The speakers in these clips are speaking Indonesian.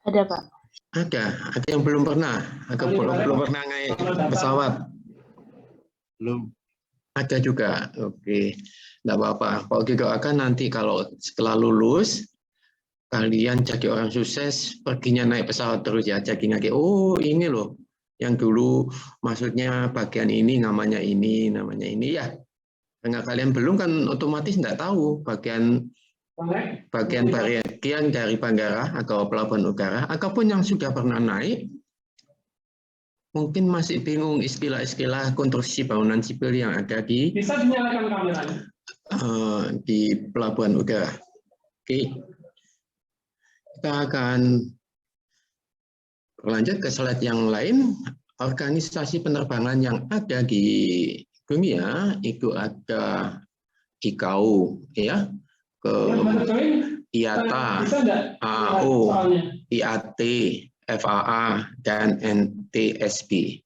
Ada, Pak. Ada yang belum pernah, belum pernah naik pesawat. Belum. Ada juga. Oke, enggak apa-apa. Kalau gitu akan nanti kalau setelah lulus kalian jadi orang sukses, perginya naik pesawat terus ya, jadi lagi. Oh, ini loh yang dulu maksudnya bagian ini namanya ini ya. Karena kalian belum kan otomatis enggak tahu bagian dari bandara atau pelabuhan udara, ataupun yang sudah pernah naik, mungkin masih bingung istilah-istilah konstruksi bangunan sipil yang ada di Bisa dinyalakan kameranya. Di pelabuhan udara. Oke, kita akan berlanjut ke slide yang lain. Organisasi penerbangan yang ada di dunia itu ada ICAO, ya, ke IATA, AO, IAT, FAA, dan NTSB.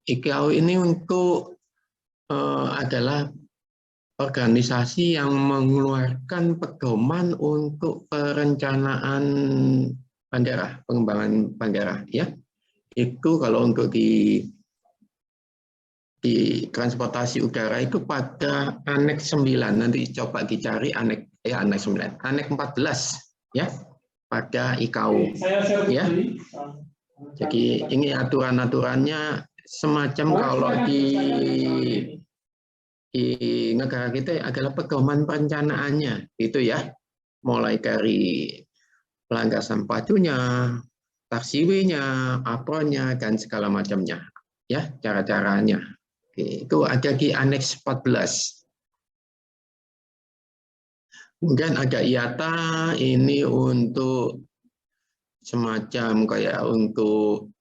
ICAO ini adalah organisasi yang mengeluarkan pedoman untuk perencanaan bandara, pengembangan bandara, ya. Itu kalau untuk di transportasi udara itu pada Aneks 9, nanti coba dicari Aneks 9, Aneks 14, ya, pada ICAO, ya. Jadi ini aturan-aturannya semacam kalau di negara kita adalah pedoman perencanaannya, itu ya, mulai dari pelandasan pacunya, taxiway-nya, apronnya, dan segala macamnya, ya, cara-caranya. Itu ada di Aneks 14. Kemudian ada IATA, ini untuk semacam kayak untuk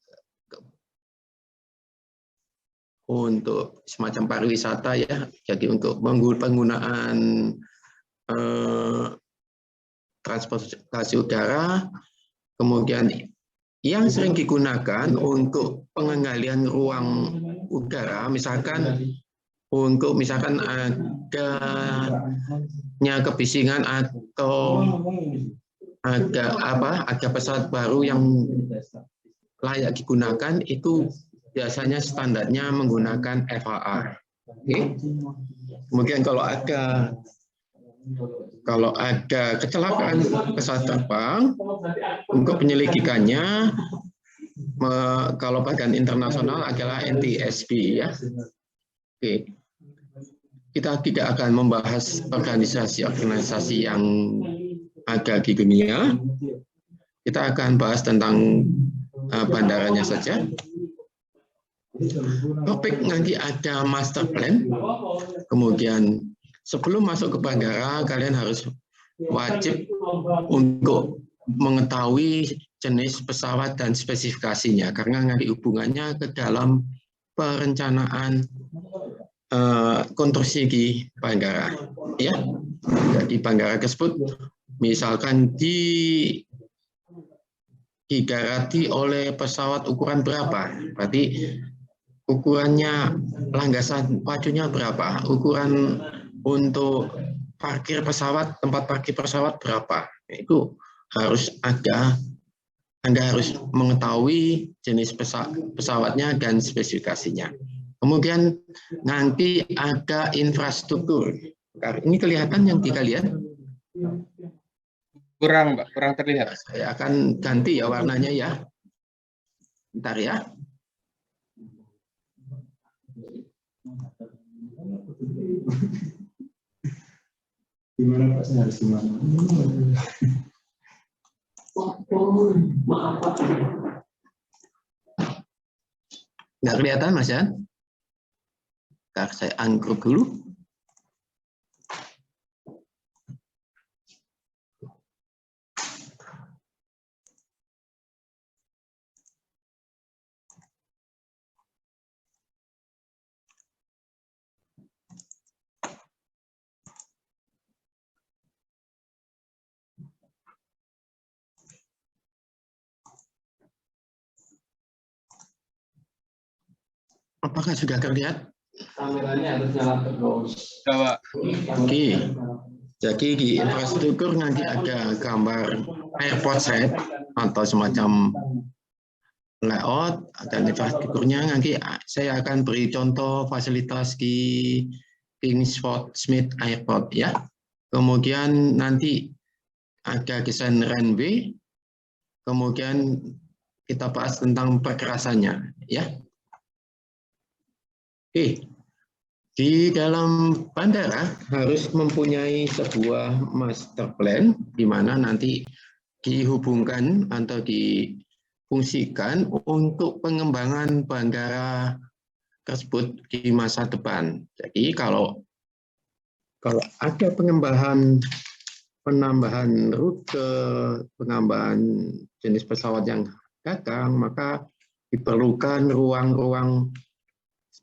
semacam pariwisata, ya, jadi untuk penggunaan transportasi udara. Kemudian yang sering digunakan untuk pengendalian ruang udara, misalkan adanya kebisingan atau ada pesawat baru yang layak digunakan, itu biasanya standarnya menggunakan FAA. Okay. Kemudian kalau ada kecelakaan pesawat terbang, untuk penyelidikannya, kalau badan internasional adalah NTSB, ya. Oke. Kita tidak akan membahas organisasi yang ada di dunia. Kita akan bahas tentang bandaranya saja. Topik nanti ada master plan. Kemudian sebelum masuk ke bandara, kalian harus wajib untuk mengetahui jenis pesawat dan spesifikasinya, karena nanti hubungannya ke dalam perencanaan konstruksi di bandara, ya. Di bandara tersebut, misalkan digarati oleh pesawat ukuran berapa, berarti ukurannya landasan pacunya berapa, ukuran untuk parkir pesawat, tempat parkir pesawat berapa, itu harus ada. Anda harus mengetahui jenis pesawatnya dan spesifikasinya. Kemudian nanti ada infrastruktur. Ini kelihatan yang kita lihat? Kurang, Pak, kurang terlihat. Saya akan ganti ya warnanya ya. Bentar ya. Gimana Pak, saya harus gimana? Maaf Pak. Nggak kelihatan Mas Jan? Ntar saya ungroup dulu. Apakah sudah terlihat? Kameranya harus nyala terus. Oke. Jadi di infrastruktur nanti ada gambar airport set atau semacam layout dan infrastrukturnya. Nanti saya akan beri contoh fasilitas di Kingsford Smith Airport ya. Kemudian nanti ada desain runway. Kemudian kita bahas tentang perkerasannya ya. Oke. Di dalam bandara harus mempunyai sebuah master plan di mana nanti dihubungkan atau difungsikan untuk pengembangan bandara tersebut di masa depan. Jadi kalau ada penambahan rute, penambahan jenis pesawat yang datang, maka diperlukan ruang-ruang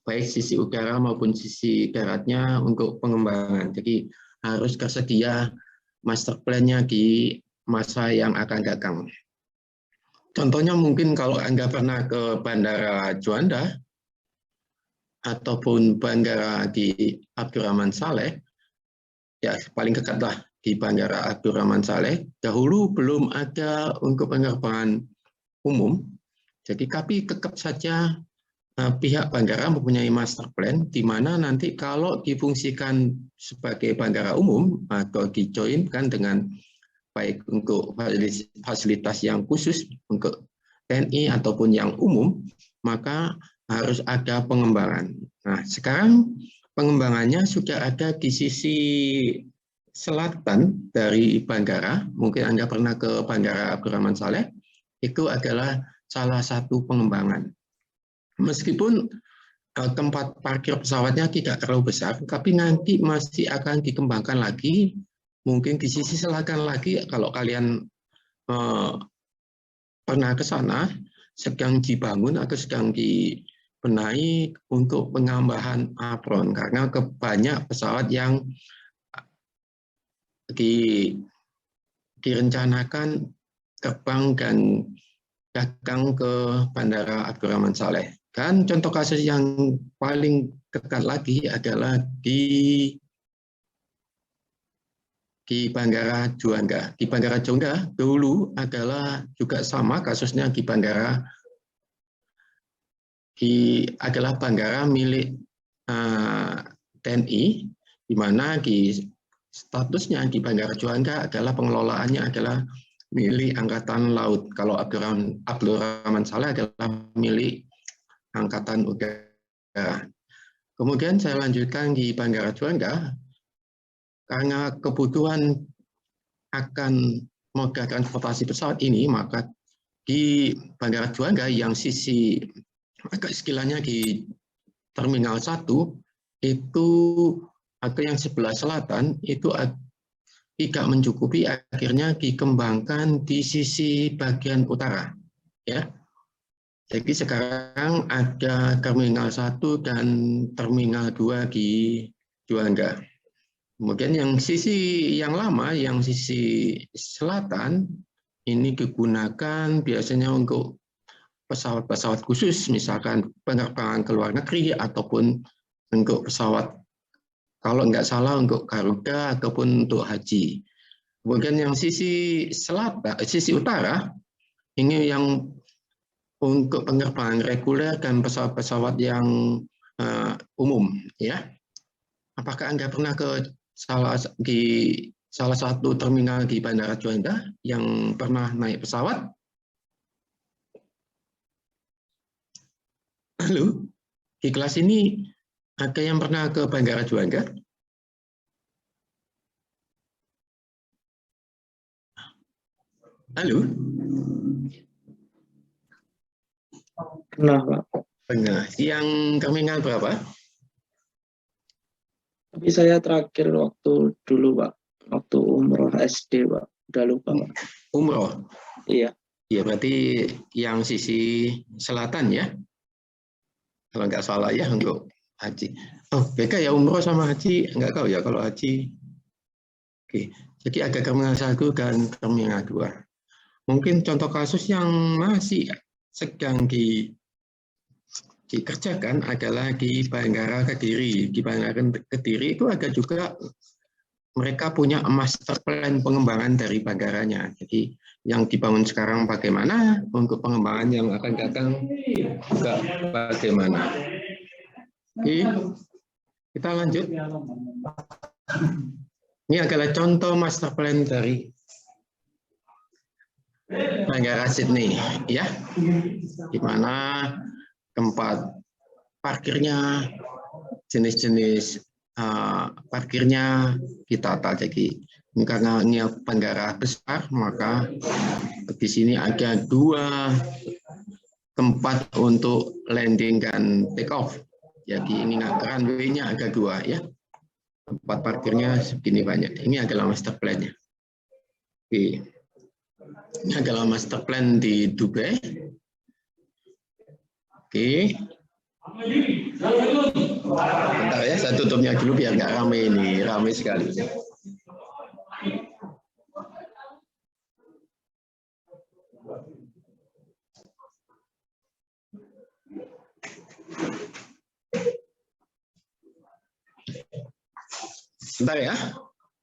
baik sisi udara maupun sisi daratnya untuk pengembangan. Jadi harus tersedia master plan-nya di masa yang akan datang. Contohnya mungkin kalau Anda pernah ke Bandara Juanda ataupun bandara di Abdurrahman Saleh, ya paling dekatlah di Bandara Abdurrahman Saleh, dahulu belum ada untuk penerbangan umum, jadi tapi tetap saja pihak bandara mempunyai master plan di mana nanti kalau difungsikan sebagai bandara umum atau dijoinkan dengan baik untuk fasilitas yang khusus untuk TNI ataupun yang umum, maka harus ada pengembangan. Nah, sekarang pengembangannya sudah ada di sisi selatan dari bandara. Mungkin Anda pernah ke Bandara Abdurrahman Saleh, itu adalah salah satu pengembangan. Meskipun tempat parkir pesawatnya tidak terlalu besar, tapi nanti masih akan dikembangkan lagi. Mungkin di sisi selatan lagi, kalau kalian pernah ke sana, sedang dibangun atau sedang dibenahi untuk penambahan apron, karena banyak pesawat yang direncanakan terbang dan datang ke Bandara Abdurrahman Saleh. Dan contoh kasus yang paling dekat lagi adalah di Bandara Juanda. Di Bandara Juanda dulu adalah juga sama kasusnya di bandara adalah bandara milik TNI, di mana statusnya di Bandara Juanda adalah pengelolaannya adalah milik Angkatan Laut. Kalau Abdurrahman Saleh adalah milik Angkatan Udara. Kemudian saya lanjutkan di Bandara Juanda, karena kebutuhan akan moda transportasi pesawat ini, maka di Bandara Juanda yang sisi agak sekilanya di Terminal 1, itu atau yang sebelah selatan, itu tidak mencukupi, akhirnya dikembangkan di sisi bagian utara. Ya. Jadi sekarang ada Terminal 1 dan Terminal 2 di Juanda. Kemudian yang sisi yang lama, yang sisi selatan, ini digunakan biasanya untuk pesawat-pesawat khusus, misalkan penerbangan ke luar negeri, ataupun untuk pesawat, kalau nggak salah, untuk Garuda, ataupun untuk haji. Kemudian yang sisi selatan, sisi utara, ini yang untuk penerbangan reguler dan pesawat-pesawat yang umum, ya. Apakah Anda pernah ke salah satu terminal di Bandara Juanda yang pernah naik pesawat? Halo, di kelas ini ada yang pernah ke Bandara Juanda? Halo? Pernah, Pak. Pernah. Yang terminal berapa? Tapi saya terakhir waktu dulu, Pak. Waktu umroh SD, Pak. Udah lupa, Pak. Umroh? Iya. Ya, berarti yang sisi selatan ya? Kalau nggak salah ya, untuk haji. Oh, beda ya umroh sama haji? Nggak tahu ya kalau haji. Oke, jadi ada Terminal 1 dan Terminal 2. Mungkin contoh kasus yang masih sedang dikerjakan adalah di Bandara Kediri. Di Bandara Kediri itu ada juga, mereka punya master plan pengembangan dari bandaranya. Jadi yang dibangun sekarang bagaimana, untuk pengembangan yang akan datang juga bagaimana. Oke, kita lanjut. Ini adalah contoh master plan dari Bandara Sydney, ya, di mana tempat parkirnya, jenis-jenis parkirnya ditata. Jadi karena ini bandara besar, maka di sini ada 2 tempat untuk landing dan take off. Jadi ini runway-nya ada 2, ya. Tempat parkirnya segini banyak. Ini adalah master plan-nya. Oke. Ini adalah master plan di Dubai. Oke. Bentar ya, saya tutupnya dulu biar nggak ramai ini. Ramai sekali. Bentar ya.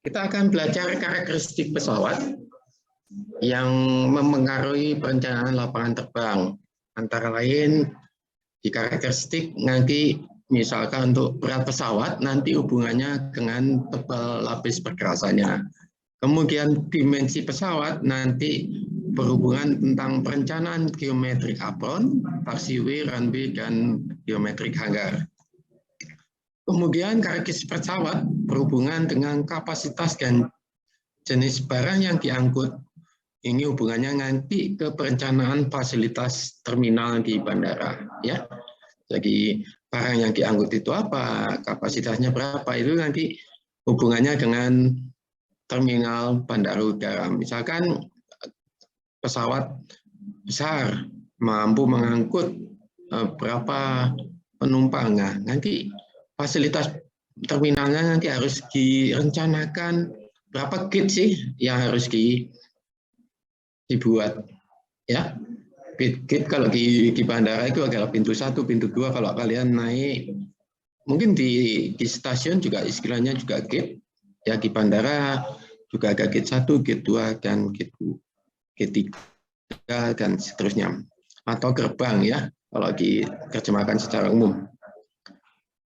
Kita akan belajar karakteristik pesawat yang memengaruhi perencanaan lapangan terbang. Antara lain di karakteristik nanti misalkan untuk berat pesawat nanti hubungannya dengan tebal lapis perkerasannya. Kemudian dimensi pesawat nanti berhubungan tentang perencanaan geometrik apron, taxiway, runway, dan geometrik hanggar. Kemudian karakteristik pesawat berhubungan dengan kapasitas dan jenis barang yang diangkut. Ini hubungannya nanti ke perencanaan fasilitas terminal di bandara, ya. Jadi barang yang diangkut itu apa, kapasitasnya berapa, itu nanti hubungannya dengan terminal bandara udara. Misalkan pesawat besar mampu mengangkut berapa penumpang, nah, nanti fasilitas terminalnya nanti harus direncanakan berapa gate sih yang harus dibuat, ya. Gate kalau di bandara itu adalah pintu 1, pintu 2. Kalau kalian naik, mungkin di stasiun juga istilahnya juga gate. Ya, di bandara juga ada gate 1, gate 2, dan gate 3, dan seterusnya. Atau gerbang, ya, kalau diterjemahkan secara umum.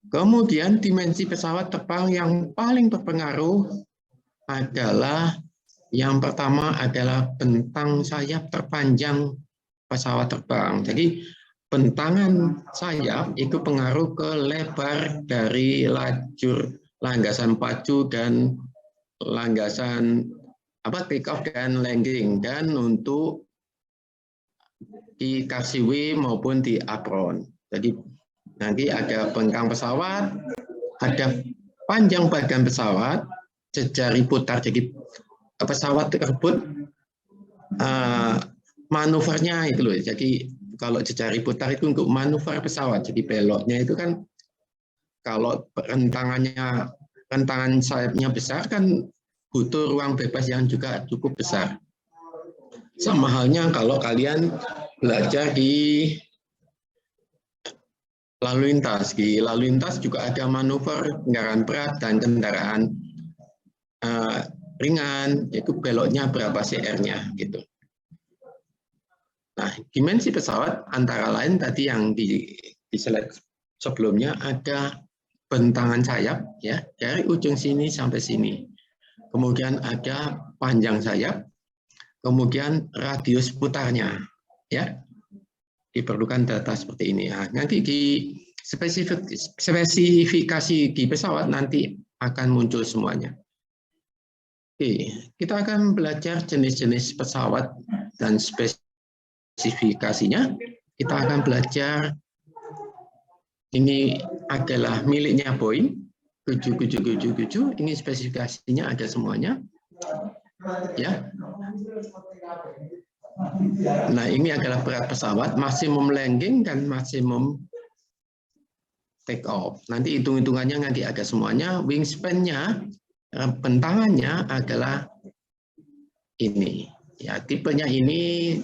Kemudian dimensi pesawat terbang yang paling berpengaruh adalah yang pertama adalah bentang sayap terpanjang pesawat terbang. Jadi bentangan sayap itu pengaruh ke lebar dari lajur langgasan pacu dan langgasan take off dan landing, dan untuk di taxiway maupun di apron. Jadi nanti ada bentang pesawat, ada panjang badan pesawat, jejari putar. Jadi pesawat tersebut manuvernya itu loh. Jadi kalau jejari putar itu untuk manuver pesawat. Jadi beloknya itu kan kalau rentangan sayapnya besar kan butuh ruang bebas yang juga cukup besar. Sama halnya kalau kalian belajar di lalu lintas. Di lalu lintas juga ada manuver kendaraan berat dan kendaraan ringan, yaitu beloknya berapa CR-nya gitu. Nah, dimensi pesawat antara lain tadi yang di slide sebelumnya ada bentangan sayap, ya, dari ujung sini sampai sini. Kemudian ada panjang sayap, kemudian radius putarnya, ya. Diperlukan data seperti ini. Nah, nanti di spesifikasi di pesawat nanti akan muncul semuanya. Oke, kita akan belajar jenis-jenis pesawat dan spesifikasinya. Kita akan belajar, ini adalah miliknya Boeing 7777. Ini spesifikasinya ada semuanya, ya. Nah, ini adalah berat pesawat, maksimum landing dan maksimum take off. Nanti hitung-hitungannya nanti ada semuanya. Wingspan-nya, bentangannya adalah ini. Ya, tipenya ini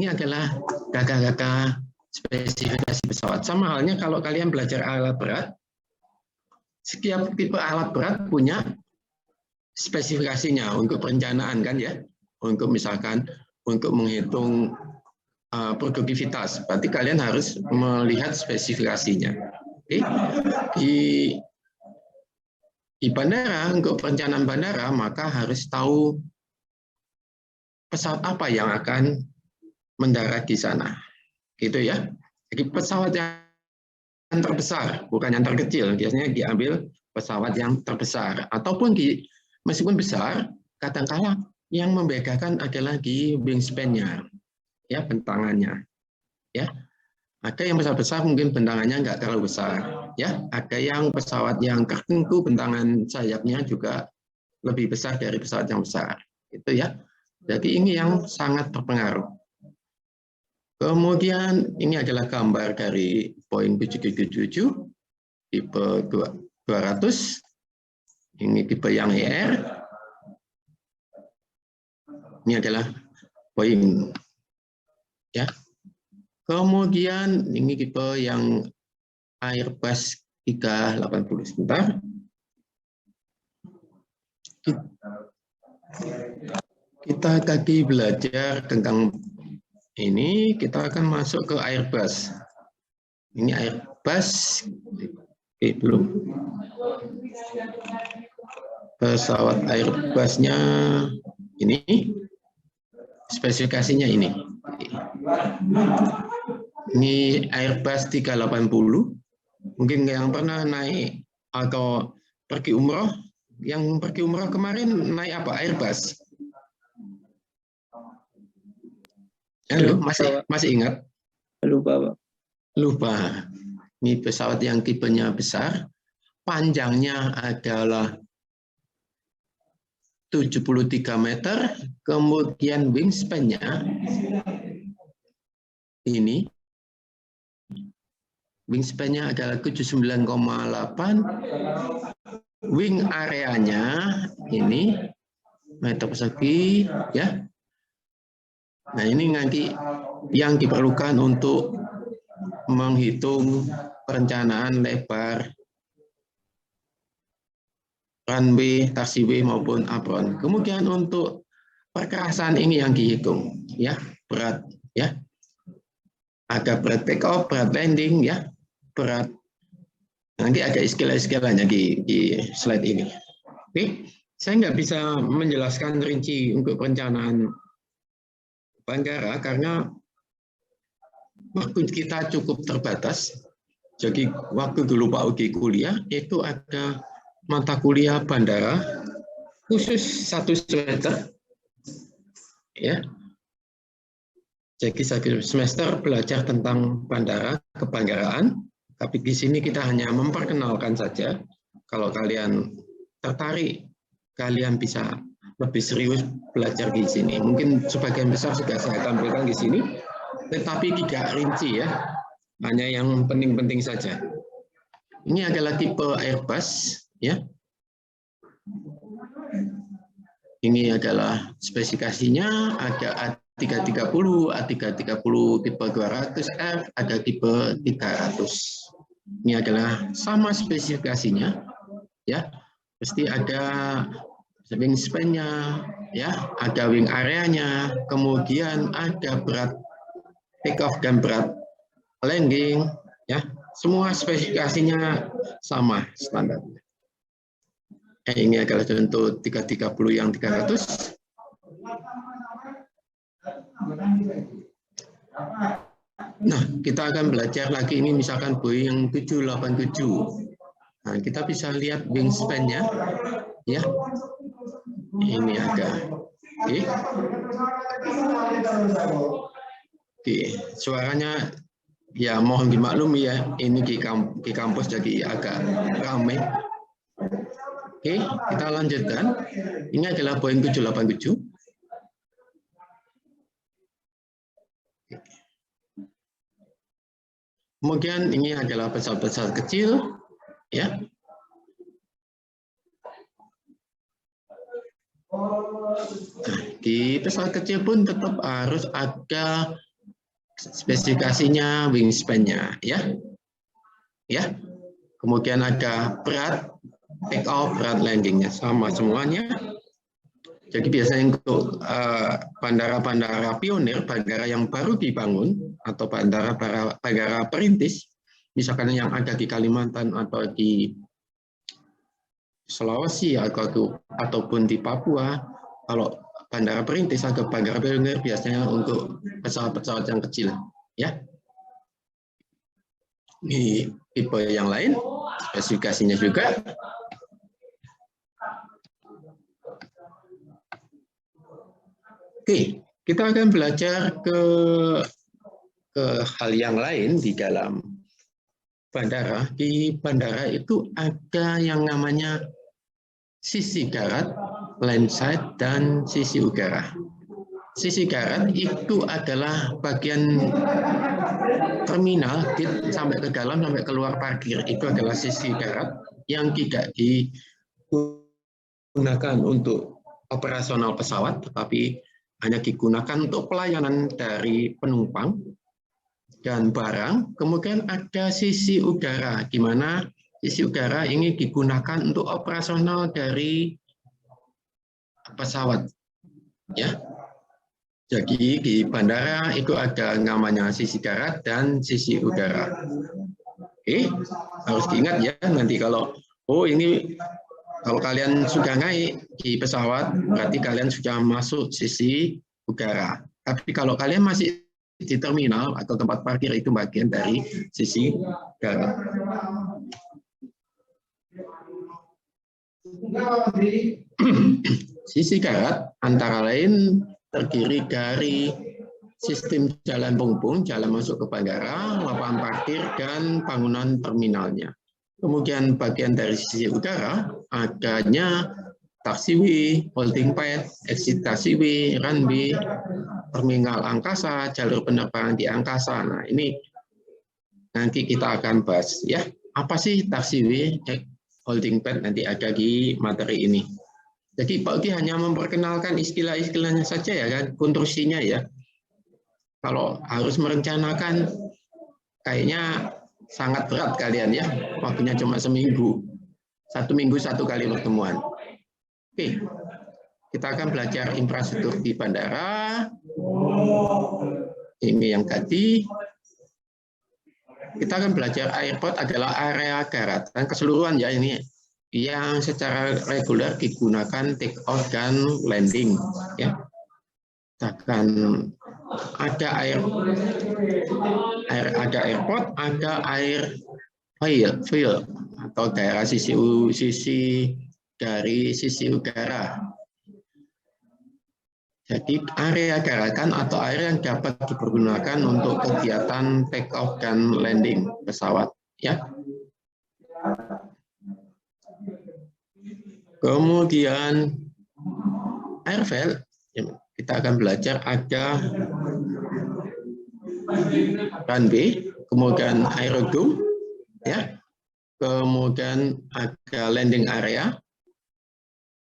adalah gagah-gagah spesifikasi pesawat. Sama halnya kalau kalian belajar alat berat, setiap tipe alat berat punya spesifikasinya untuk perencanaan kan ya. Untuk misalkan untuk menghitung produktivitas. Berarti kalian harus melihat spesifikasinya. Oke. Di bandara, untuk perencanaan bandara, maka harus tahu pesawat apa yang akan mendarat di sana. Gitu ya. Jadi pesawat yang terbesar, bukan yang terkecil. Biasanya diambil pesawat yang terbesar. Ataupun meskipun besar, kadang-kala yang membedakan adalah di wingspan-nya, ya, bentangannya. Ya. Ada yang pesawat besar mungkin bentangannya nggak terlalu besar. Ya, ada yang pesawat yang tertentu bentangan sayapnya juga lebih besar dari pesawat yang besar. Itu ya. Jadi ini yang sangat berpengaruh. Kemudian ini adalah gambar dari Boeing 777 tipe 200. Ini tipe yang ER. Ini adalah Boeing. Ya. Kemudian ini tipe yang Airbus 380. Sebentar. Kita tadi belajar tentang ini, kita akan masuk ke Airbus. Ini Airbus. Oke, belum. Pesawat Airbusnya ini. Spesifikasinya ini. Ini Airbus 380. Mungkin yang pernah naik atau pergi umroh, yang pergi umroh kemarin naik apa? Airbus. Halo, masih ingat? Lupa, Pak. Lupa. Ini pesawat yang tipenya besar, panjangnya adalah 73 meter, kemudian wingspan-nya ini, wingspan-nya adalah 79,8, wing areanya ini meter persegi, ya. Nah, ini nanti yang diperlukan untuk menghitung perencanaan lebar runway, taxiway maupun apron. Kemudian untuk perkerasan ini yang dihitung, ya, berat, ya. Ada berat take off, berat landing, ya, berat. Nanti ada istilah-istilahnya di slide ini. Oke, saya nggak bisa menjelaskan rinci untuk perencanaan bandara karena waktu kita cukup terbatas. Jadi waktu dulu Pak Ugi kuliah itu ada mata kuliah bandara khusus 1 semester, ya. Jadi 1 semester belajar tentang bandara, kebandaraan. Tapi di sini kita hanya memperkenalkan saja. Kalau kalian tertarik, kalian bisa lebih serius belajar di sini. Mungkin sebagian besar sudah saya tampilkan di sini, tetapi tidak rinci, ya. Hanya yang penting-penting saja. Ini adalah tipe Airbus, ya. Ini adalah spesifikasinya, ada A330, A330 tipe 200F, ada tipe 300. Ini adalah sama spesifikasinya, ya. Pasti ada wingspan-nya, ya, ada wing areanya, kemudian ada berat take off dan berat landing, ya. Semua spesifikasinya sama standarnya. Ini adalah contoh 330 yang 300. Nah, kita akan belajar lagi ini misalkan Boeing 787. Nah, kita bisa lihat wingspan-nya, ya. Ini ada. Oke. Oke, suaranya ya mohon dimaklumi ya, ini di kampus jadi agak ramai. Oke, kita lanjutkan. Ini adalah Boeing 787. Kemudian ini adalah pesawat-pesawat kecil, ya. Nah, di pesawat kecil pun tetap harus ada spesifikasinya, wingspan-nya, ya. Ya. Kemudian ada berat take off, berat landing-nya sama semuanya. Jadi biasanya untuk bandara-bandara pionir, bandara yang baru dibangun, atau bandara perintis, misalkan yang ada di Kalimantan atau di Sulawesi ataupun di Papua, kalau bandara perintis atau bandara pionir biasanya untuk pesawat-pesawat yang kecil, ya. Ini tipe yang lain, spesifikasinya juga. Oke, kita akan belajar ke hal yang lain di dalam bandara. Di bandara itu ada yang namanya sisi darat, landside, dan sisi udara. Sisi darat itu adalah bagian terminal, gate sampai ke dalam, sampai keluar parkir. Itu adalah sisi darat yang tidak digunakan untuk operasional pesawat, tetapi hanya digunakan untuk pelayanan dari penumpang dan barang. Kemudian ada sisi udara, di mana sisi udara ini digunakan untuk operasional dari pesawat. Ya, jadi di bandara itu ada namanya sisi darat dan sisi udara. Oke, harus diingat ya, nanti kalau kalau kalian sudah naik di pesawat, berarti kalian sudah masuk sisi udara. Tapi kalau kalian masih di terminal atau tempat parkir, itu bagian dari sisi darat. Sisi darat antara lain terdiri dari sistem jalan penghubung, jalan masuk ke bandara, lapangan parkir, dan bangunan terminalnya. Kemudian bagian dari sisi udara adanya taxiway, holding pad, exit taxiway, runway, terminal angkasa, jalur penerbangan di angkasa. Nah, ini nanti kita akan bahas ya. Apa sih taxiway, holding pad, nanti ada di materi ini. Jadi Pak Ugi hanya memperkenalkan istilah-istilahnya saja ya kan, konstruksinya ya. Kalau harus merencanakan kayaknya sangat berat kalian ya, waktunya cuma seminggu. 1 minggu 1 kali pertemuan. Oke, kita akan belajar infrastruktur di bandara. Ini yang tadi. Kita akan belajar airport adalah area daratan keseluruhan ya, ini yang secara reguler digunakan take off dan landing ya. Bahkan ada airport, ada field atau daerah sisi dari sisi udara. Jadi area daratan atau area yang dapat dipergunakan untuk kegiatan take off dan landing pesawat ya. Kemudian airfield, kita akan belajar ada runway, kemudian aerodrome, ya, kemudian ada landing area,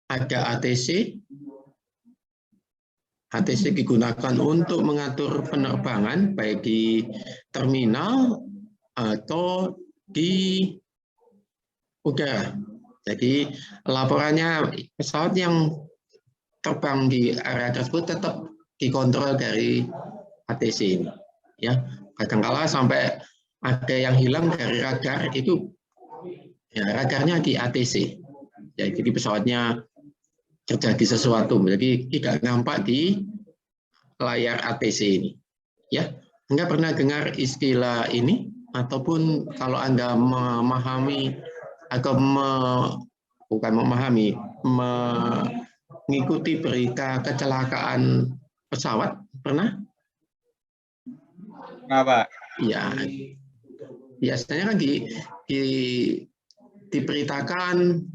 ada ATC. ATC digunakan untuk mengatur penerbangan baik di terminal atau di udara. Jadi laporannya pesawat yang terbang di area tersebut tetap dikontrol dari ATC ini. Ya, kadang-kala sampai ada yang hilang dari radar itu, ya radarnya di ATC. Ya, jadi pesawatnya terjadi sesuatu, jadi tidak nampak di layar ATC ini. Ya, Anda pernah dengar istilah ini? Ataupun kalau Anda memahami atau bukan memahami, mengikuti berita kecelakaan pesawat, pernah? Kenapa? Ya, biasanya kan diberitakan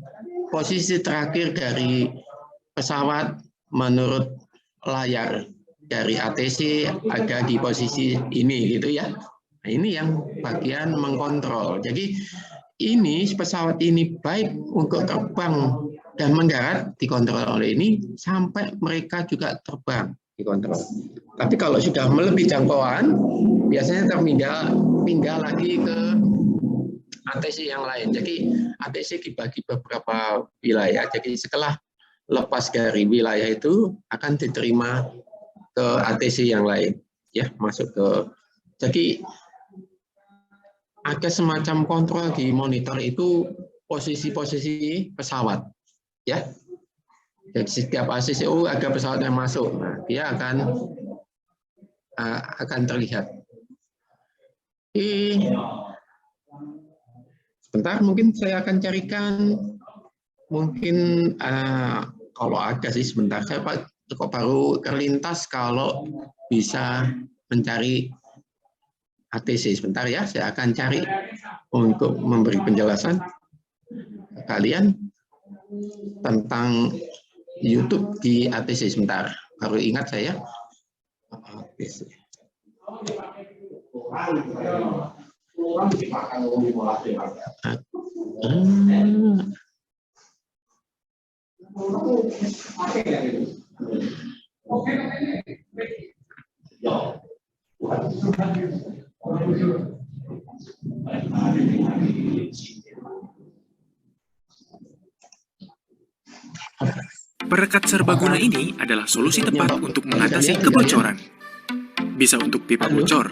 posisi terakhir dari pesawat menurut layar dari ATC ada di posisi ini gitu ya. Nah, ini yang bagian mengkontrol. Jadi ini pesawat ini baik untuk terbang dan mendarat dikontrol oleh ini sampai mereka juga terbang dikontrol. Tapi kalau sudah melebihi jangkauan biasanya pindah lagi ke ATC yang lain. Jadi ATC dibagi beberapa wilayah. Jadi setelah lepas dari wilayah itu akan diterima ke ATC yang lain, ya, masuk ke. Jadi ada semacam kontrol di monitor itu posisi-posisi pesawat, ya. Jadi setiap ACCU ada pesawat yang masuk, nah, dia akan terlihat. Sebentar, mungkin saya akan carikan, mungkin kalau ada sih sebentar, saya kok baru terlintas kalau bisa mencari ATC. Sebentar ya, saya akan cari untuk memberi penjelasan ke kalian tentang YouTube di ATC. Sebentar, baru ingat saya. ATC. Perekat serbaguna ini adalah solusi tepat untuk mengatasi kebocoran. Bisa untuk pipa bocor,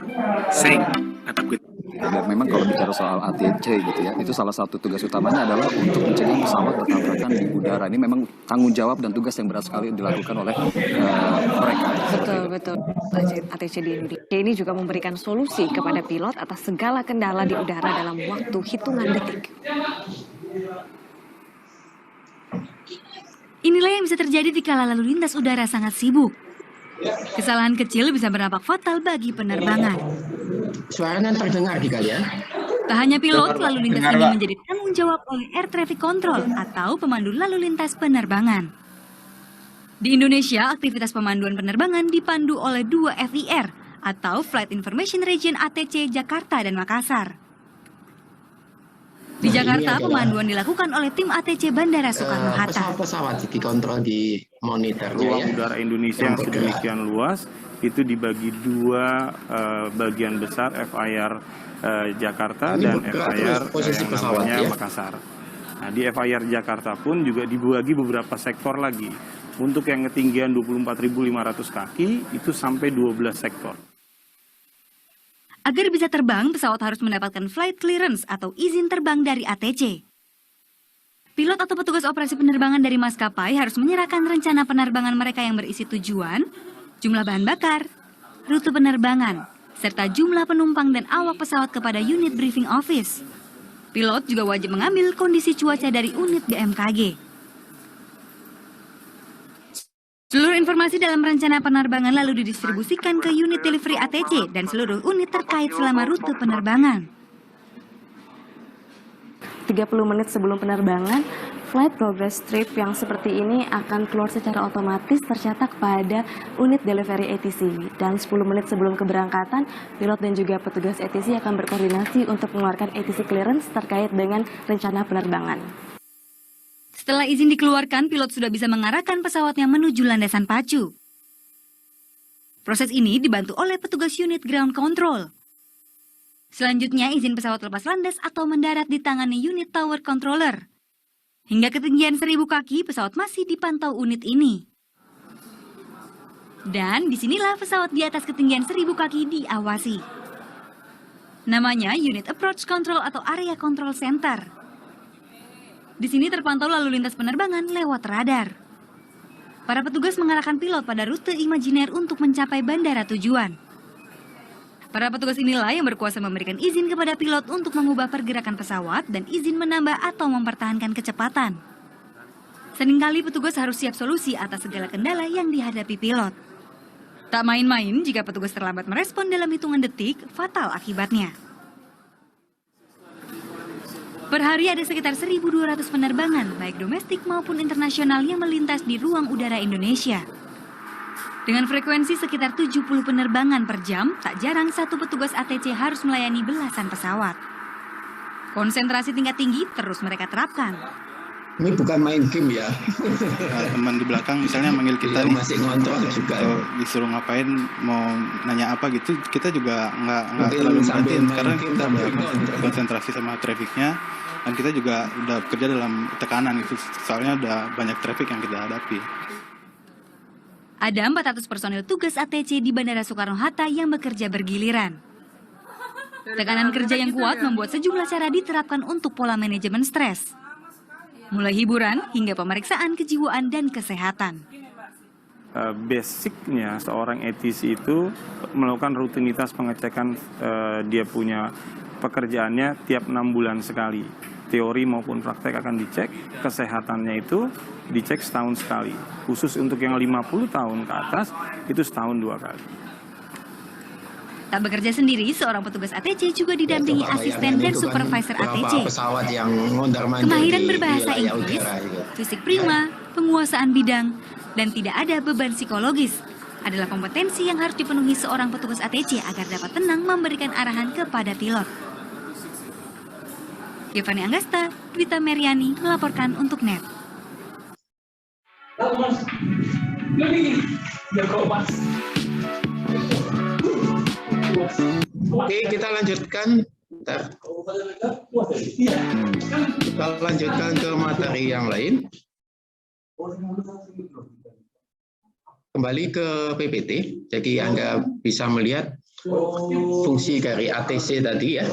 seng, atap kecil. Dan memang kalau bicara soal ATC gitu ya, itu salah satu tugas utamanya adalah untuk mencegah pesawat bertabrakan di udara. Ini memang tanggung jawab dan tugas yang berat sekali dilakukan oleh mereka. Betul. ATC di Indonesia ini juga memberikan solusi kepada pilot atas segala kendala di udara dalam waktu hitungan detik. Inilah yang bisa terjadi jika lalu lintas udara sangat sibuk. Kesalahan kecil bisa berdampak fatal bagi penerbangan. Suaranya terdengar di kalian? Tak hanya pilot, lalu lintas ini menjadi tanggung jawab oleh Air Traffic Control atau pemandu lalu lintas penerbangan. Di Indonesia, aktivitas pemanduan penerbangan dipandu oleh 2 FIR atau Flight Information Region ATC Jakarta dan Makassar. Di Jakarta, pemanduan dilakukan oleh tim ATC Bandara Soekarno-Hatta. Pesawat dikontrol di monitornya. Ruang udara Indonesia yang sedemikian luas itu dibagi 2 bagian besar, FIR Jakarta dan FIR yang namanya Makassar. Nah, di FIR Jakarta pun juga dibagi beberapa sektor lagi. Untuk yang ketinggian 24.500 kaki itu sampai 12 sektor. Agar bisa terbang, pesawat harus mendapatkan flight clearance atau izin terbang dari ATC. Pilot atau petugas operasi penerbangan dari maskapai harus menyerahkan rencana penerbangan mereka yang berisi tujuan, jumlah bahan bakar, rute penerbangan, serta jumlah penumpang dan awak pesawat kepada unit briefing office. Pilot juga wajib mengambil kondisi cuaca dari unit BMKG. Seluruh informasi dalam rencana penerbangan lalu didistribusikan ke unit delivery ATC dan seluruh unit terkait selama rute penerbangan. 30 menit sebelum penerbangan, flight progress strip yang seperti ini akan keluar secara otomatis tercetak pada unit delivery ATC. Dan 10 menit sebelum keberangkatan, pilot dan juga petugas ATC akan berkoordinasi untuk mengeluarkan ATC clearance terkait dengan rencana penerbangan. Setelah izin dikeluarkan, pilot sudah bisa mengarahkan pesawatnya menuju landasan pacu. Proses ini dibantu oleh petugas unit ground control. Selanjutnya, izin pesawat lepas landas atau mendarat ditangani unit tower controller. Hingga ketinggian 1000 kaki, pesawat masih dipantau unit ini. Dan disinilah pesawat di atas ketinggian 1000 kaki diawasi. Namanya Unit Approach Control atau Area Control Center. Di sini terpantau lalu lintas penerbangan lewat radar. Para petugas mengarahkan pilot pada rute imajiner untuk mencapai bandara tujuan. Para petugas inilah yang berkuasa memberikan izin kepada pilot untuk mengubah pergerakan pesawat dan izin menambah atau mempertahankan kecepatan. Seringkali petugas harus siap solusi atas segala kendala yang dihadapi pilot. Tak main-main jika petugas terlambat merespon dalam hitungan detik, fatal akibatnya. Per hari ada sekitar 1.200 penerbangan, baik domestik maupun internasional yang melintas di ruang udara Indonesia. Dengan frekuensi sekitar 70 penerbangan per jam, tak jarang satu petugas ATC harus melayani belasan pesawat. Konsentrasi tingkat tinggi terus mereka terapkan. Ini bukan main game ya. Teman di belakang misalnya manggil kita Iya, nih, masih ngontrol juga. atau disuruh ngapain, mau nanya apa gitu, kita juga nggak Mungkin terlalu sambil merhatiin main karena game kita sambil udah ngontrol. konsentrasi sama trafficnya, dan kita juga udah bekerja dalam tekanan itu, soalnya udah banyak traffic yang kita hadapi. Ada 400 personil tugas ATC di Bandara Soekarno-Hatta yang bekerja bergiliran. Tekanan kerja yang kuat membuat sejumlah cara diterapkan untuk pola manajemen stres. Mulai hiburan hingga pemeriksaan kejiwaan dan kesehatan. Basicnya seorang ATC itu melakukan rutinitas pengecekan dia punya pekerjaannya tiap 6 bulan sekali. Teori maupun praktek akan dicek, kesehatannya itu dicek setahun sekali. Khusus untuk yang 50 tahun ke atas, itu setahun 2 kali. Tak bekerja sendiri, seorang petugas ATC juga didampingi asisten dan supervisor ATC. Pesawat yang mondar-mandir Kemahiran di berbahasa wilayah Inggris, udara itu. fisik prima, penguasaan bidang, dan tidak ada beban psikologis adalah kompetensi yang harus dipenuhi seorang petugas ATC agar dapat tenang memberikan arahan kepada pilot. Giovanni Anggasta, Dwita Meriani melaporkan untuk NET. Oke, kita lanjutkan. Bentar. Kita lanjutkan ke materi yang lain. Kembali ke PPT. Jadi Anda bisa melihat fungsi dari ATC tadi ya.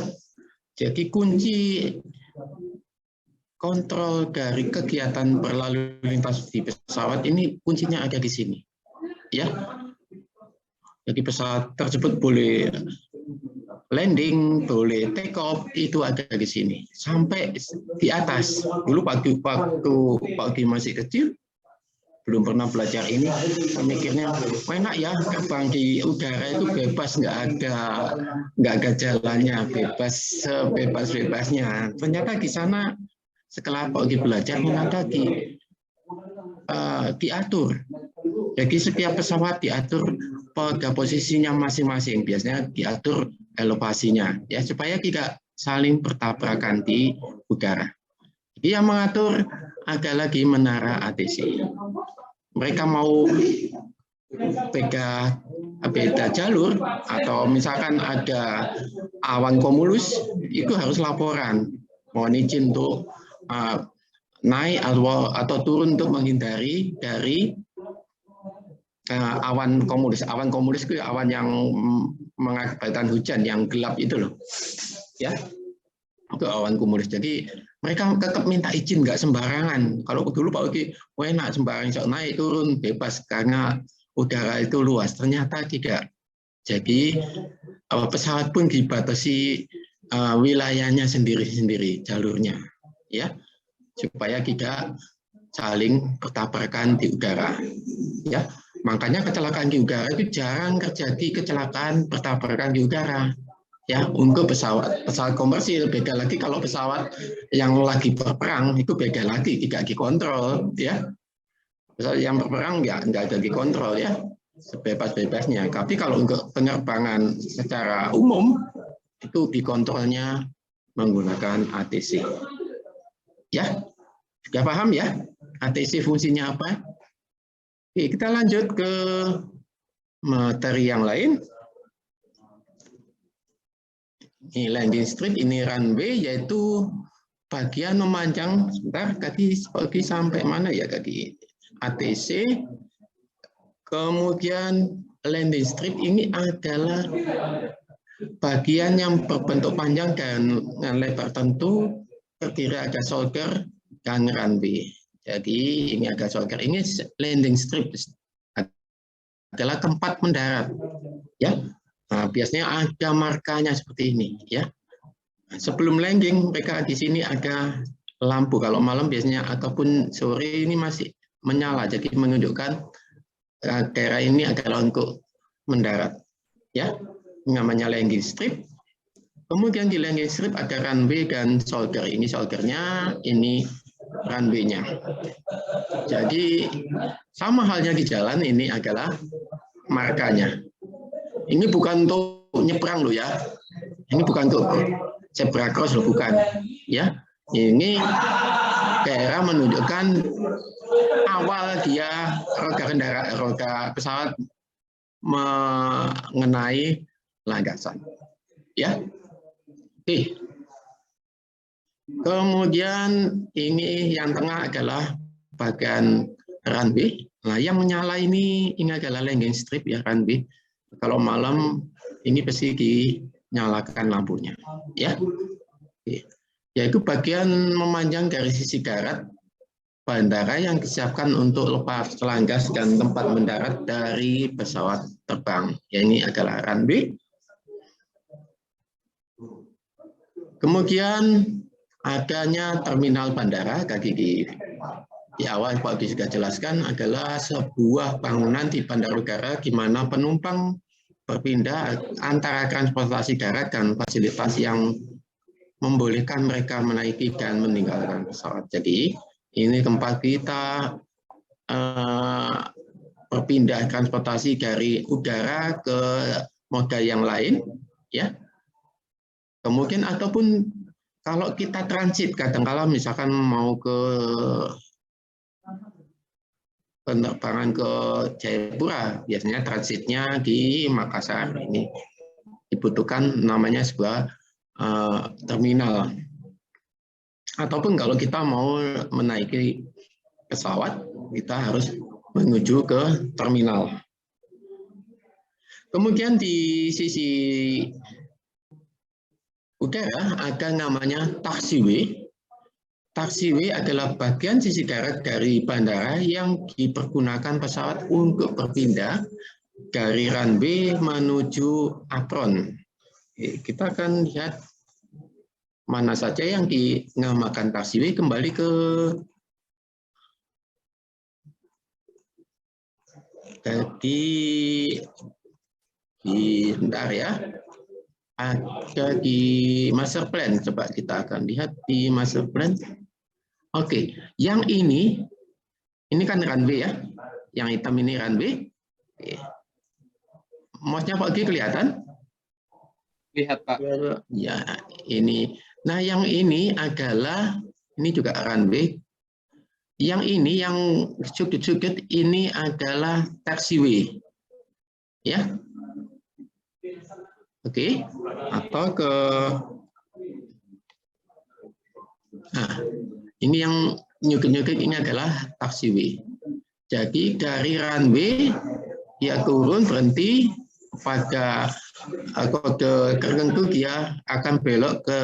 Jadi kunci kontrol dari kegiatan berlalu lintas di pesawat ini kuncinya ada di sini. Ya. Jadi pesawat tersebut boleh landing, boleh take off, itu ada di sini. Sampai di atas. Dulu waktu masih kecil, belum pernah belajar ini, saya mikirnya, enak ya, terbang di udara itu bebas, nggak ada jalannya, bebas sebebas-bebasnya. Ternyata di sana, setelah pergi belajar, ternyata diatur. Jadi setiap pesawat diatur pada posisinya masing-masing, biasanya diatur elevasinya, ya supaya tidak saling bertabrakan di udara. Jadi yang mengatur ada lagi menara ATC. Mereka mau beda jalur atau misalkan ada awan cumulus, itu harus laporan. Mohon izin untuk naik atau turun untuk menghindari dari awan cumulus. Awan cumulus itu awan yang mengakibatkan hujan yang gelap itu loh, ya, itu awan cumulus. Jadi mereka tetap minta izin, nggak sembarangan. Kalau dulu Pak Uki, enak sembarang naik turun bebas karena udara itu luas. Ternyata tidak. Jadi pesawat pun dibatasi wilayahnya sendiri-sendiri, jalurnya, ya, supaya tidak saling bertabrakan di udara, ya. Makanya kecelakaan di udara itu jarang terjadi, kecelakaan bertabrakan di udara. Ya, untuk pesawat komersil beda lagi. Kalau pesawat yang lagi berperang itu beda lagi, tidak dikontrol, ya. Pesawat yang berperang nggak ada dikontrol, ya, sebebas-bebasnya. Tapi kalau untuk penerbangan secara umum itu dikontrolnya menggunakan ATC. Ya, sudah paham ya ATC fungsinya apa? Oke, kita lanjut ke materi yang lain. Ini landing strip, ini runway, yaitu bagian memanjang. Sebentar, tadi sampai mana ya tadi? ATC. Kemudian landing strip ini adalah bagian yang berbentuk panjang dan lebar tentu, terdiri ada shoulder dan runway. Jadi ini agak shoulder, ini landing strip adalah tempat mendarat, ya. Nah, biasanya ada markanya seperti ini, ya. Sebelum landing mereka di sini ada lampu. Kalau malam biasanya ataupun sore ini masih menyala, jadi menunjukkan daerah ini adalah untuk mendarat, ya. Namanya landing strip. Kemudian di landing strip ada runway dan shoulder. Ini shouldernya, ini runway-nya. Jadi sama halnya di jalan, ini adalah markanya. Ini bukan untuk nyebrang loh ya. Ini bukan untuk zebra cross loh, bukan. Ya, ini daerah menunjukkan awal dia roda pesawat mengenai landasan. Ya. Oke. Kemudian ini yang tengah adalah bagian runway. Nah, yang menyala ini adalah landing strip ya, runway. Kalau malam ini pasti dinyalakan lampunya, ya. Yaitu bagian memanjang dari sisi darat bandara yang disiapkan untuk lepas landas dan tempat mendarat dari pesawat terbang. Ya, ini adalah runway. Kemudian adanya terminal bandara, tadi di awal Pak Odi sudah jelaskan, adalah sebuah bangunan di bandara udara di mana penumpang berpindah antara transportasi darat dan fasilitas yang membolehkan mereka menaiki dan meninggalkan pesawat. Jadi ini tempat kita berpindah transportasi dari udara ke moda yang lain, ya. Kemudian ataupun kalau kita transit, kadang-kala misalkan mau ke penerbangan ke Jayapura, biasanya transitnya di Makassar. Ini dibutuhkan namanya sebuah terminal. Ataupun kalau kita mau menaiki pesawat, kita harus menuju ke terminal. Kemudian di sisi udara ada namanya taxiway. Taxiway adalah bagian sisi darat dari bandara yang dipergunakan pesawat untuk berpindah dari runway menuju apron. Kita akan lihat mana saja yang dinamakan taxiway, kembali ke bentar ya, ada di master plan. Coba kita akan lihat di master plan. Oke, yang ini kan runway ya, yang hitam ini runway. Mouse-nya Pak G kelihatan? Lihat Pak. Ya, ini. Nah, yang ini adalah, ini juga runway. Yang ini, yang sudut-sudut ini adalah taxiway. Ya. Oke. Atau ke... Nah, ini yang nyukit-nyukit ini adalah taxiway. Jadi dari runway, dia turun, berhenti, pada kode tertentu dia akan belok ke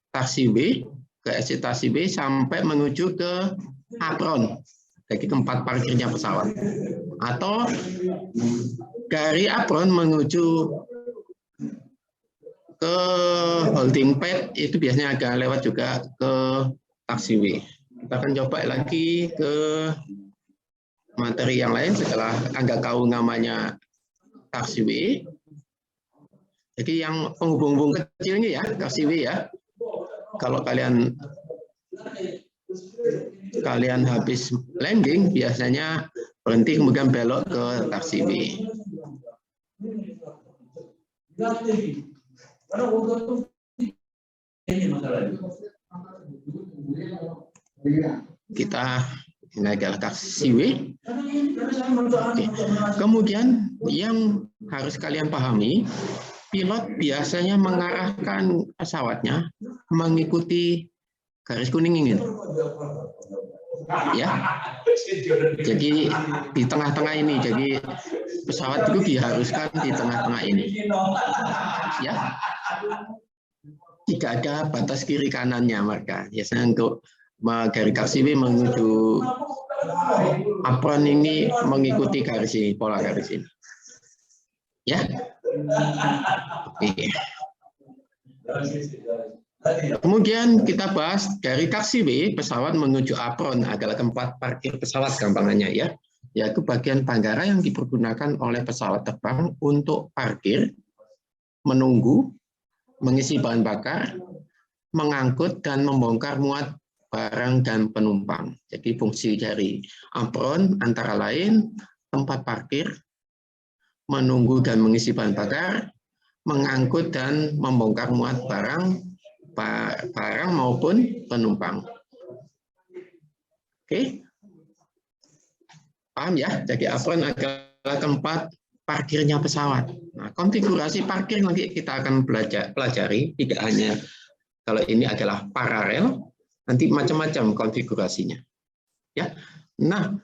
taxiway, ke exit taxiway sampai menuju ke apron, jadi tempat parkirnya pesawat. Atau dari apron menuju ke holding pad, itu biasanya agak lewat juga ke taxiway. Kita akan coba lagi ke materi yang lain setelah Anda tahu namanya taxiway. Jadi yang penghubung-hubung kecil ini ya, taxiway ya. Kalau kalian habis landing, biasanya berhenti kemudian belok ke taxiway. Kita ini adalah taxiway. Oke. Kemudian yang harus kalian pahami, pilot biasanya mengarahkan pesawatnya mengikuti garis kuning ini. Ya. Jadi di tengah-tengah ini, jadi pesawat itu diharuskan di tengah-tengah ini. Ya. Tidak ada batas kiri kanannya mereka. Biasanya untuk dari taxiway menuju apron ini mengikuti garis ini, pola garis ini. Ya. Oke. Kemudian kita bahas dari taxiway pesawat menuju apron adalah tempat parkir pesawat gampangannya ya, yaitu bagian bandara yang dipergunakan oleh pesawat terbang untuk parkir, menunggu, mengisi bahan bakar, mengangkut dan membongkar muat barang dan penumpang. Jadi fungsi dari apron antara lain tempat parkir, menunggu dan mengisi bahan bakar, mengangkut dan membongkar muat barang maupun penumpang. Oke. Paham ya? Jadi apron adalah tempat parkirnya pesawat. Nah, konfigurasi parkir nanti kita akan pelajari, tidak hanya kalau ini adalah paralel, nanti macam-macam konfigurasinya. Ya. Nah,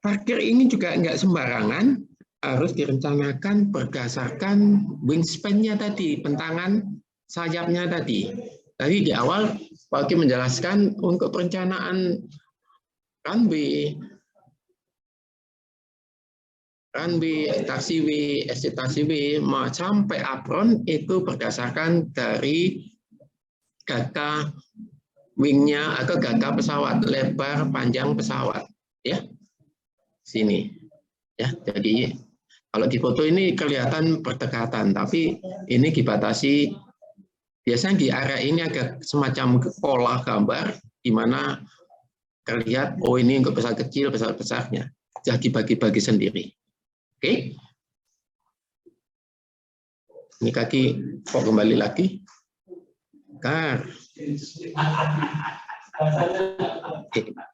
parkir ini juga enggak sembarangan, harus direncanakan berdasarkan wingspan-nya tadi, bentangan sayapnya tadi. Tadi di awal Pak Oki menjelaskan untuk perencanaan runway, taxiway, estate taxiway, sampai apron itu berdasarkan dari gaka wingnya atau gaka pesawat, lebar panjang pesawat, ya. Sini, ya. Jadi kalau di foto ini kelihatan berdekatan, tapi ini dibatasi. Biasanya di area ini ada semacam pola gambar, di mana terlihat, oh ini untuk pesawat kecil, pesawat besarnya. Jadi bagi-bagi sendiri. Oke. Ini kaki kok kembali lagi.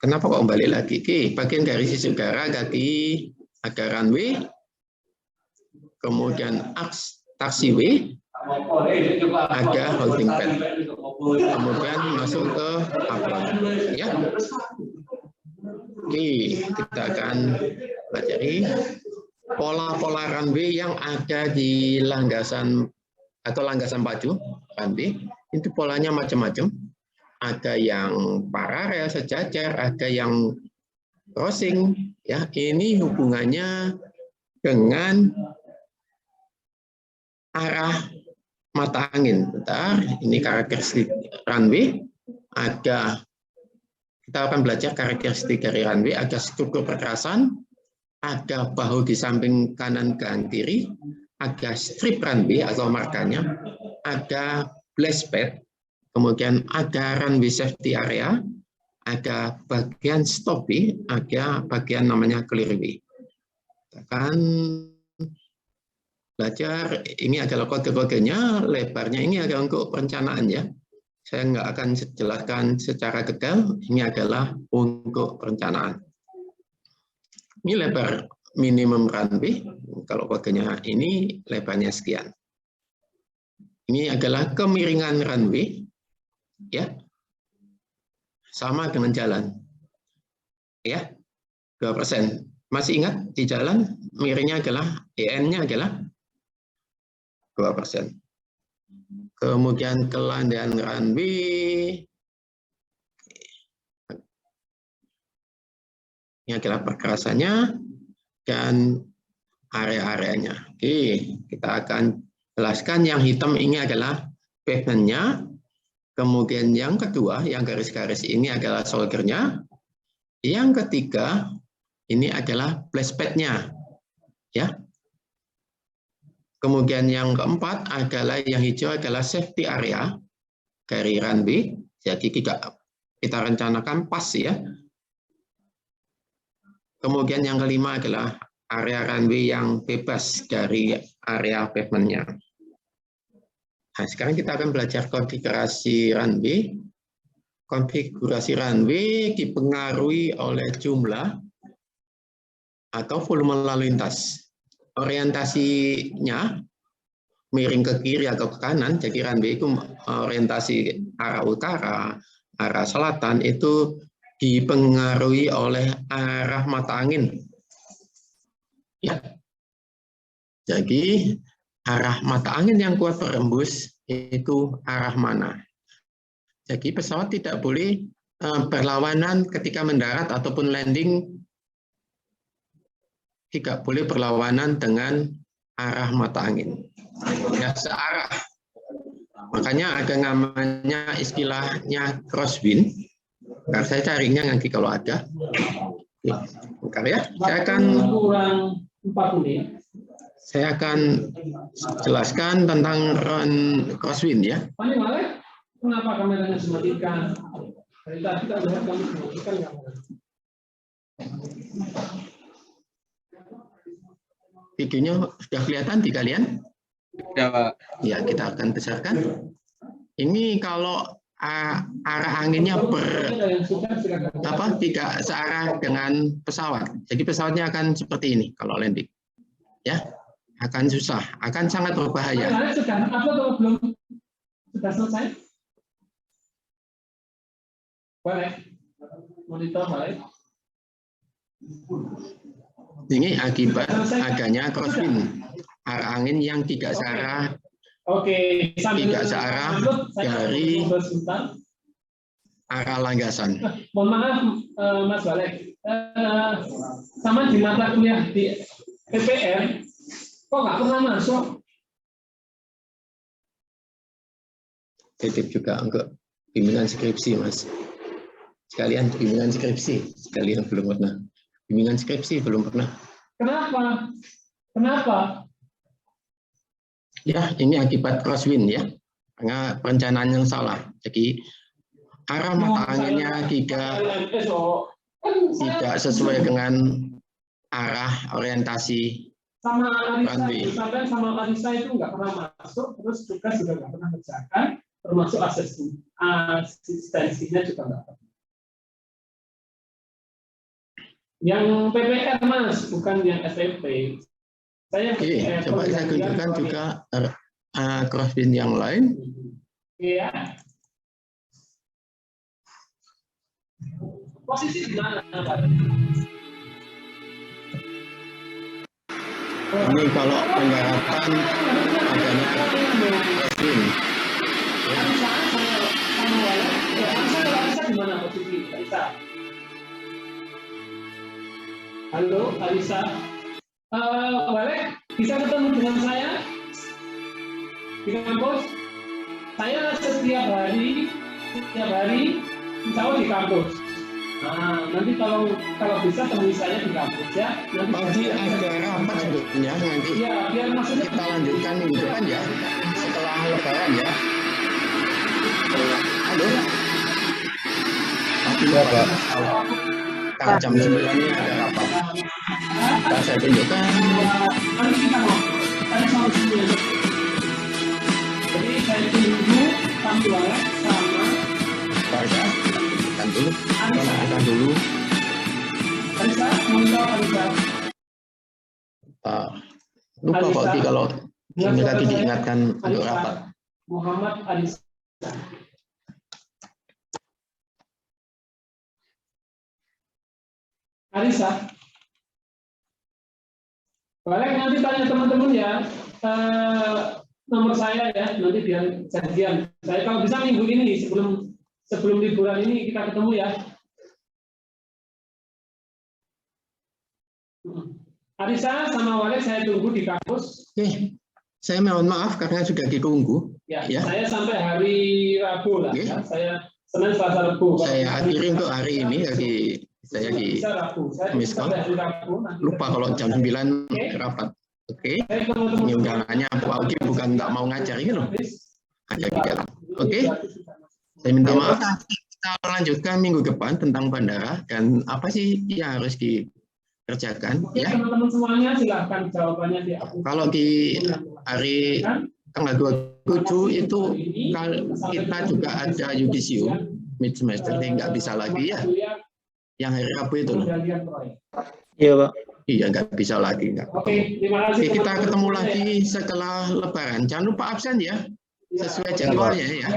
Kenapa kok kembali lagi? Oke, bagian dari sisi udara, kaki ada runway, kemudian aks taxiway, ada holding pad, kemudian masuk ke apron. Ya. Oke, kita akan pelajari pola-pola runway yang ada di landasan atau landasan pacu runway. Itu polanya macam-macam. Ada yang paralel sejajar, ada yang crossing. Ya, ini hubungannya dengan arah mata angin. Bentar, ini karakteristik runway. Kita akan belajar karakteristik dari runway. Ada struktur perkerasan, ada bahu di samping kanan dan kiri, ada strip runway atau markanya, ada blast pad, kemudian ada runway safety area, ada bagian stopway, ada bagian namanya clearway. Kita akan belajar, ini adalah kode-kodenya, lebarnya ini adalah untuk perencanaan ya. Saya nggak akan jelaskan secara detail, ini adalah untuk perencanaan. Ini lebar minimum runway, kalau kodenya ini lebarnya sekian. Ini adalah kemiringan runway, ya, sama dengan jalan, ya, 2%. Masih ingat di jalan miringnya adalah EN-nya adalah 2%. Kemudian kelandaian runway, ini adalah perkerasannya dan area-areanya. Oke, kita akan jelaskan yang hitam ini adalah pavement-nya. Kemudian yang kedua, yang garis-garis ini adalah shoulder-nya. Yang ketiga, ini adalah blast pad-nya. Ya. Kemudian yang keempat adalah yang hijau adalah safety area dari runway. Jadi tidak kita rencanakan pas ya. Kemudian yang kelima adalah area runway yang bebas dari area pavement-nya. Nah, sekarang kita akan belajar konfigurasi runway. Konfigurasi runway dipengaruhi oleh jumlah atau volume lalu lintas. Orientasinya miring ke kiri atau ke kanan, jadi runway itu orientasi arah utara, arah selatan itu dipengaruhi oleh arah mata angin. Ya. Jadi arah mata angin yang kuat berembus itu arah mana. Jadi pesawat tidak boleh berlawanan ketika mendarat ataupun landing, tidak boleh berlawanan dengan arah mata angin. Ya, searah. Makanya ada namanya istilahnya crosswind. Nah, saya carinya nanti kalau ada. Bentar ya, saya akan jelaskan tentang crosswind ya. Kenapa kameranya dimatikan? Dari tadi kita lihat kamu dimatikan kameranya. Videonya sudah kelihatan di kalian? Ya, Pak. Ya, kita akan besarkan. Ini kalau arah anginnya tidak searah dengan pesawat. Jadi pesawatnya akan seperti ini kalau landing, ya, akan susah, akan sangat berbahaya. Sudah upload atau belum? Sudah selesai? Boleh. Monitor boleh. Ini akibat adanya crosswind, arah angin yang tidak searah. Oke, tidak searah dari arah landasan. Mohon maaf, Mas Balek, sama di mata kuliah di PPR, kok nggak pernah masuk? Titip juga untuk bimbingan skripsi, Mas. Sekalian bimbingan skripsi, sekalian belum pernah. Bimbingan skripsi belum pernah. Kenapa? Kenapa? Ya, ini akibat crosswind ya, karena perencanaan yang salah. Jadi arah mata anginnya tidak sesuai dengan arah orientasi runway. Sampai sama Arisa itu nggak pernah masuk, terus tugas juga nggak pernah kerjakan, termasuk asistensinya juga nggak pernah. Yang PPR Mas, bukan yang SMP. Oke, coba saya tunjukkan juga crosswind yang lain. Iya. Posisi di mana? Ini kalau pendaratan adanya crosswind. Di mana posisi? Alisa. Halo, Alisa. Balek, bisa ketemu dengan saya di kampus? Saya setiap hari insya Allah di kampus. Nah, nanti kalau bisa temui saya di kampus ya. Nanti ada rapat sebetulnya nanti. Ya, biar maksudnya kita lanjutkan minggu depan ya, setelah Lebaran ya. Halo. Iya Pak. Jam 9 ini ada rapat. Saya tunjukkan. Jadi saya tunggu sambil sama warga. Tekan dulu. Alisa, monitor Alisa. Lupa Pak kalau ini tadi diingatkan untuk rapat. Muhammad Alisa. Alisa. Boleh nanti tanya teman-teman ya, nomor saya ya, nanti biar janjian. Saya kalau bisa minggu ini sebelum liburan ini kita ketemu ya. Arisa sama Wale saya tunggu di kampus. Oke, saya mohon maaf karena sudah ditunggu. Ya. Saya sampai hari Rabu lah. Ya. Saya Senin, Selasa, Rabu. Saya akhiri untuk hari ini saya di miskol. Lupa kalau jam 9 rapat. Oke. Ini undangannya Pak Augi bukan nggak mau ngajar ini loh. Ada kegiatan. Oke. Saya minta maaf. Kita lanjutkan minggu depan tentang bandara dan apa sih yang harus dikerjakan ya. Teman-teman semuanya silahkan jawabannya di kalau di hari tanggal 27 itu kita juga ada yudisium mid semester, jadi nggak bisa lagi ya. Yang hari Rabu itu loh. Iya Pak. Iya nggak bisa lagi. Oke, terima kasih. Oke, kita ketemu lagi setelah Lebaran. Jangan lupa absen ya, sesuai jadwalnya ya.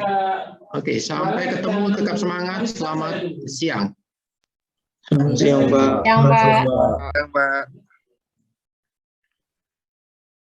Oke, sampai ketemu. Tetap semangat. Selamat siang. Selamat siang Pak. Yang Pak.